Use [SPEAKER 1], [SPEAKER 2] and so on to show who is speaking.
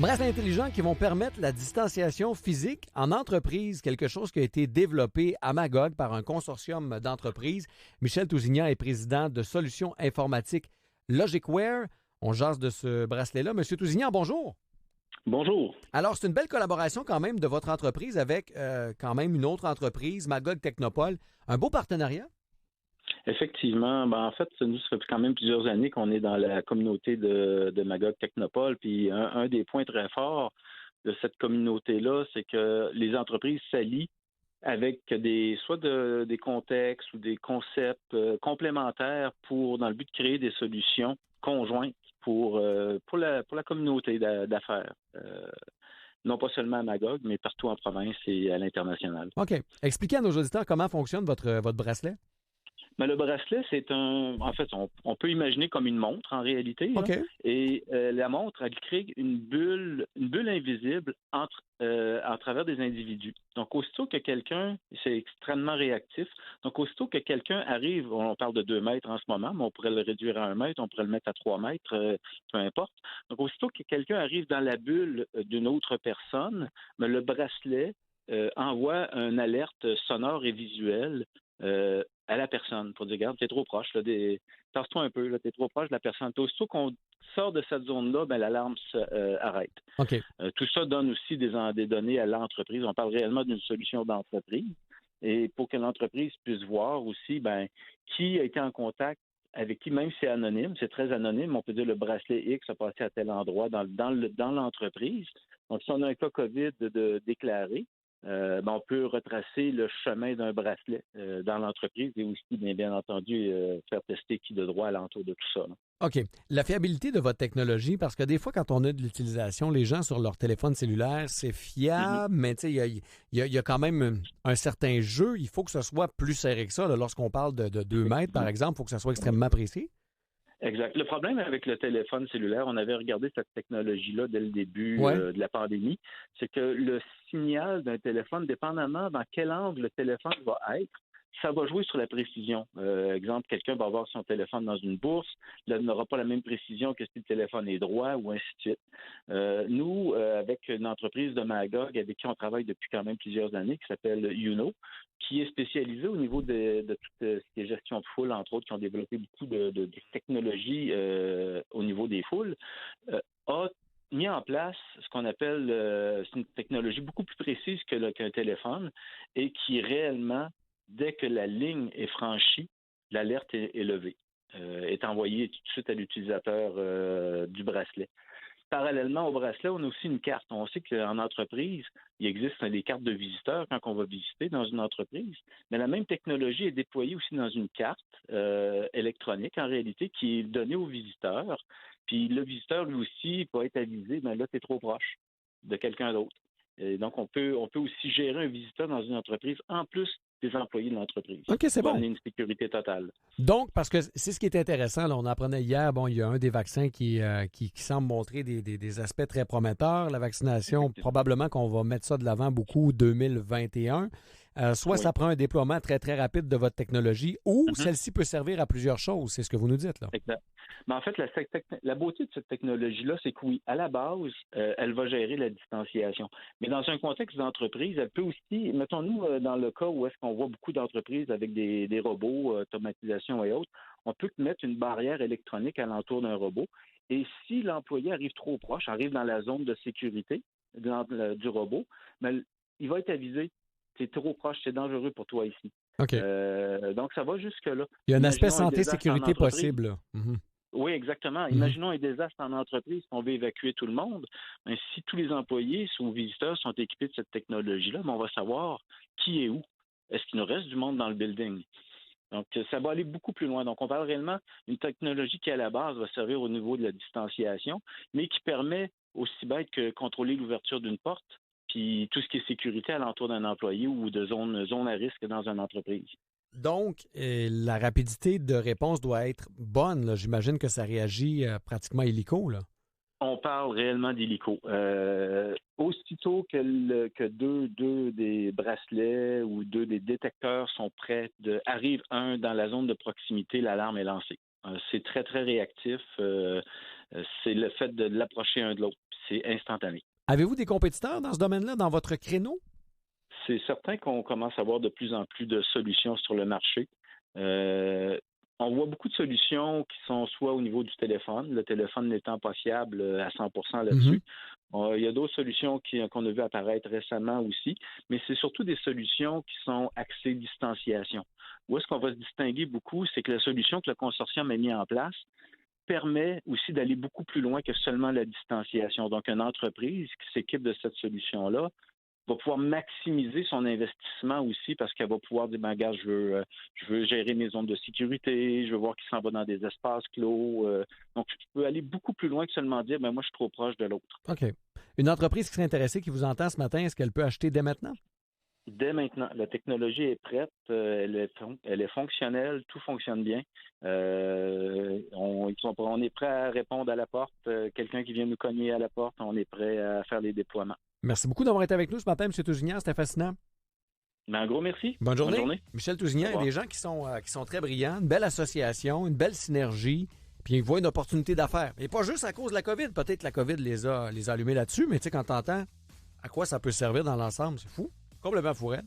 [SPEAKER 1] Bracelets intelligents qui vont permettre la distanciation physique en entreprise, quelque chose qui a été développé à Magog par un consortium d'entreprises. Michel Tousignan est président de Solutions informatiques Logicware. On jase de ce bracelet-là. Monsieur Tousignan, bonjour.
[SPEAKER 2] Bonjour.
[SPEAKER 1] Alors, c'est une belle collaboration quand même de votre entreprise avec quand même une autre entreprise, Magog Technopole. Un beau partenariat?
[SPEAKER 2] Effectivement, en fait, ça fait quand même plusieurs années qu'on est dans la communauté de Magog Technopole. Puis un des points très forts de cette communauté-là, c'est que les entreprises s'allient avec des contextes ou des concepts complémentaires dans le but de créer des solutions conjointes pour la communauté d'affaires. Non pas seulement à Magog, mais partout en province et à l'international.
[SPEAKER 1] OK. Expliquez à nos auditeurs comment fonctionne votre bracelet.
[SPEAKER 2] Mais le bracelet, en fait, on peut imaginer comme une montre en réalité. Là.
[SPEAKER 1] OK.
[SPEAKER 2] Et la montre, elle crée une bulle invisible en travers des individus. Donc, aussitôt que quelqu'un, c'est extrêmement réactif. Donc, aussitôt que quelqu'un arrive, on parle de 2 mètres en ce moment, mais on pourrait le réduire à 1 mètre, on pourrait le mettre à 3 mètres, peu importe. Donc, aussitôt que quelqu'un arrive dans la bulle d'une autre personne, mais le bracelet envoie une alerte sonore et visuelle à la personne pour dire, regarde, t'es trop proche, là, tasse-toi un peu, là, t'es trop proche de la personne. Aussitôt qu'on sort de cette zone-là, l'alarme arrête.
[SPEAKER 1] OK.
[SPEAKER 2] Tout ça donne aussi des données à l'entreprise. On parle réellement d'une solution d'entreprise. Et pour que l'entreprise puisse voir aussi, qui a été en contact avec qui, même si c'est anonyme, c'est très anonyme, on peut dire le bracelet X a passé à tel endroit dans l'entreprise. Donc, si on a un cas COVID déclaré, on peut retracer le chemin d'un bracelet dans l'entreprise et aussi, bien entendu, faire tester qui de droit alentour de tout ça. Là.
[SPEAKER 1] OK. La fiabilité de votre technologie, parce que des fois, quand on a de l'utilisation, les gens sur leur téléphone cellulaire, c'est fiable, mais il y a quand même un certain jeu. Il faut que ce soit plus serré que ça. Là. Lorsqu'on parle de 2 mètres, par exemple, il faut que ça soit extrêmement précis.
[SPEAKER 2] Exact. Le problème avec le téléphone cellulaire, on avait regardé cette technologie-là dès le début de la pandémie, c'est que le signal d'un téléphone, dépendamment dans quel angle le téléphone va être, ça va jouer sur la précision. Exemple, quelqu'un va avoir son téléphone dans une bourse, il n'aura pas la même précision que si le téléphone est droit ou ainsi de suite. Nous, avec une entreprise de Magog avec qui on travaille depuis quand même plusieurs années, qui s'appelle Uno, qui est spécialisée au niveau de tout ce qui est gestion de foule, entre autres, qui ont développé beaucoup de technologies au niveau des foules, a mis en place ce qu'on appelle c'est une technologie beaucoup plus précise qu'un téléphone et qui réellement, dès que la ligne est franchie, l'alerte est levée, est envoyée tout de suite à l'utilisateur du bracelet. Parallèlement au bracelet, on a aussi une carte. On sait qu'en entreprise, il existe des cartes de visiteurs quand on va visiter dans une entreprise, mais la même technologie est déployée aussi dans une carte électronique, en réalité, qui est donnée au visiteur. Puis le visiteur, lui aussi, va être avisé, là, tu es trop proche de quelqu'un d'autre. Et donc, on peut aussi gérer un visiteur dans une entreprise en plus des employés de l'entreprise.
[SPEAKER 1] OK, c'est bon.
[SPEAKER 2] Donner une sécurité totale.
[SPEAKER 1] Donc, parce que c'est ce qui est intéressant, là, on apprenait hier, il y a un des vaccins qui semble montrer des aspects très prometteurs. La vaccination, probablement qu'on va mettre ça de l'avant beaucoup 2021. Soit ça prend un déploiement très, très rapide de votre technologie ou celle-ci peut servir à plusieurs choses. C'est ce que vous nous dites, là.
[SPEAKER 2] Exact. Mais en fait, la beauté de cette technologie-là, c'est que oui, à la base, elle va gérer la distanciation. Mais dans un contexte d'entreprise, elle peut aussi, mettons-nous dans le cas où est-ce qu'on voit beaucoup d'entreprises avec des robots, automatisation et autres, on peut mettre une barrière électronique alentour d'un robot. Et si l'employé arrive trop proche, arrive dans la zone de sécurité du robot, il va être avisé. C'est trop proche, c'est dangereux pour toi ici.
[SPEAKER 1] OK.
[SPEAKER 2] Donc, ça va jusque-là.
[SPEAKER 1] Il y a un aspect santé-sécurité possible. Là. Mm-hmm.
[SPEAKER 2] Oui, exactement. Imaginons un désastre en entreprise, on veut évacuer tout le monde. Mais si tous les employés ou visiteurs sont équipés de cette technologie-là, on va savoir qui est où. Est-ce qu'il nous reste du monde dans le building? Donc, ça va aller beaucoup plus loin. Donc, on parle réellement d'une technologie qui, à la base, va servir au niveau de la distanciation, mais qui permet aussi bête que contrôler l'ouverture d'une porte, puis tout ce qui est sécurité alentour d'un employé ou de zone à risque dans une entreprise.
[SPEAKER 1] Donc, la rapidité de réponse doit être bonne. Là. J'imagine que ça réagit pratiquement illico, là.
[SPEAKER 2] On parle réellement d'illico. Aussitôt que deux des bracelets ou 2 des détecteurs sont prêts, arrive un dans la zone de proximité, l'alarme est lancée. C'est très, très réactif. C'est le fait de l'approcher un de l'autre. c'est instantané.
[SPEAKER 1] Avez-vous des compétiteurs dans ce domaine-là, dans votre créneau?
[SPEAKER 2] C'est certain qu'on commence à voir de plus en plus de solutions sur le marché. On voit beaucoup de solutions qui sont soit au niveau du téléphone, le téléphone n'étant pas fiable à 100% là-dessus. Il y a d'autres solutions qu'on a vu apparaître récemment aussi, mais c'est surtout des solutions qui sont axées distanciation. Où est-ce qu'on va se distinguer beaucoup, c'est que la solution que le consortium a mis en place permet aussi d'aller beaucoup plus loin que seulement la distanciation. Donc, une entreprise qui s'équipe de cette solution-là va pouvoir maximiser son investissement aussi parce qu'elle va pouvoir dire, ben, regarde, je veux gérer mes zones de sécurité, je veux voir qui s'en va dans des espaces clos. Donc, je peux aller beaucoup plus loin que seulement dire, ben, moi, je suis trop proche de l'autre.
[SPEAKER 1] OK. Une entreprise qui serait intéressée, qui vous entend ce matin, est-ce qu'elle peut acheter dès maintenant?
[SPEAKER 2] Dès maintenant, la technologie est prête, elle est fonctionnelle, tout fonctionne bien. On est prêt à répondre à la porte. Quelqu'un qui vient nous cogner à la porte, on est prêt à faire les déploiements.
[SPEAKER 1] Merci beaucoup d'avoir été avec nous ce matin, M. Tousignan. C'était fascinant.
[SPEAKER 2] Un gros merci.
[SPEAKER 1] Bonne journée. Michel Tousignan, il y a des gens qui sont très brillants, une belle association, une belle synergie, puis ils voient une opportunité d'affaires. Et pas juste à cause de la COVID. Peut-être que la COVID les a allumés là-dessus, mais tu sais, quand tu entends à quoi ça peut servir dans l'ensemble, c'est fou. Complètement fourette.